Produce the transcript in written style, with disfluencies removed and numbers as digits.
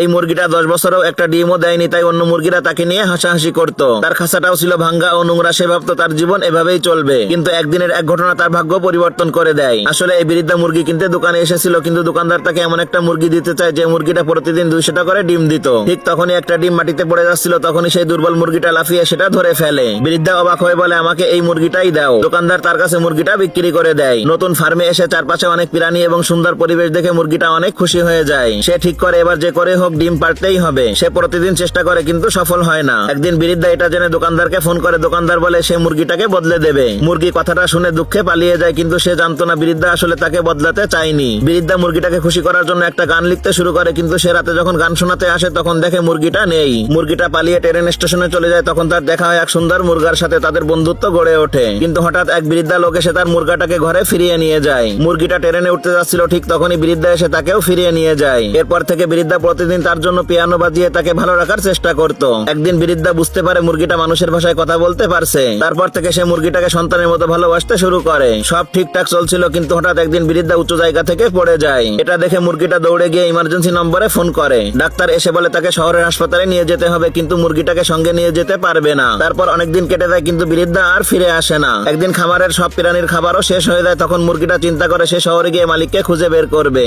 এই মুরগিটা 10 বছরেও একটা ডিমও দেয়নি, তাই অন্য মুরগিরা তাকে নিয়ে হাসাহাসি করত। তার খাঁচাটাও ছিল ভাঙ্গা ও নোংরা, সে ভাবতো তার জীবন এভাবেই চলবে। কিন্তু একদিনের এক ঘটনা তার ভাগ্য পরিবর্তন করে দেয়। আসলে এই বৃদ্ধা মুরগি কিনতে দোকানে এসেছিল, কিন্তু দোকানদার তাকে এমন একটা মুরগি দিতে চায় যে মুরগিটা প্রতিদিন 200 টাকা করে ডিম দিত। ঠিক তখনই একটা ডিম মাটিতে পড়ে যাচ্ছিল, তখনই সেই দুর্বল মুরগিটা লাফিয়ে সেটা ধরে ফেলে। বৃদ্ধা অবাক হয়ে বলে, আমাকে এই মুরগিটাই দাও। দোকানদার তার কাছে মুরগিটা বিক্রি করে দেয়। নতুন ফার্মে এসে চারপাশে অনেক প্রাণী এবং সুন্দর পরিবেশ দেখে মুরগিটা অনেক খুশি হয়ে যায়। সে ঠিক করে এবার যে করে হোক ডিম পারতেই হবে। সে প্রতিদিন চেষ্টা করে কিন্তু সফল হয় না। একদিন বৃদ্ধা এটা জেনে দোকানদারকে ফোন করে। দোকানদার বলে সে মুরগিটাকে বদলে দেবে। মুরগি কথাটা শুনে দুঃখে পালিয়ে যায়, কিন্তু সে জানতো না বৃদ্ধা আসলে তাকে বদলাতে চায়নি। বৃদ্ধা মুরগিটাকে খুশি করার জন্য একটা গান লিখতে শুরু করে, কিন্তু সে রাতে যখন গান শোনাতে আসে তখন দেখে মুরগিটা নেই। মুরগিটা পালিয়ে ট্রেন স্টেশনে চলে যায়। তখন তার দেখা হয় এক সুন্দর মুরগার সাথে, তাদের বন্ধুত্ব গড়ে ওঠে। কিন্তু হঠাৎ এক বৃদ্ধা লোক এসে তার মুরগাটাকে ঘরে ফিরিয়ে নিয়ে যায়। মুরগিটা ট্রেনে উঠতে যাচ্ছিল, ঠিক তখনই বৃদ্ধা এসে তাকেও ফিরিয়ে নিয়ে যায়। এরপর থেকে বৃদ্ধা প্রতিদিন তার জন্য পিয়ানো বাজিয়ে তাকে ভালো রাখার চেষ্টা করত। একদিন বৃদ্ধা বুঝতে পারে মুরগিটা মানুষের ভাষায় কথা বলতে পারছে। তারপর থেকে সে মুরগিটাকে সন্তানের মতো ভালোবাসতে শুরু করে। সব ঠিকঠাক চলছিল, কিন্তু হঠাৎ একদিন বৃদ্ধা উঁচু জায়গা থেকে পড়ে যায়। এটা দেখে মুরগিটা দৌড়ে গিয়ে ইমার্জেন্সি নম্বরে ফোন করে। ডাক্তার এসে বলে তাকে শহরের হাসপাতালে নিয়ে যেতে হবে, কিন্তু মুরগিটাকে সঙ্গে নিয়ে যেতে পারবে না। তারপর অনেকদিন কেটে যায়, কিন্তু বৃদ্ধা আর ফিরে আসে না। একদিন খামারের সব প্রাণীর খাবারও শেষ হয়ে যায়। তখন মুরগিটা চিন্তা করে সে শহরে গিয়ে মালিককে খুঁজে বের করবে।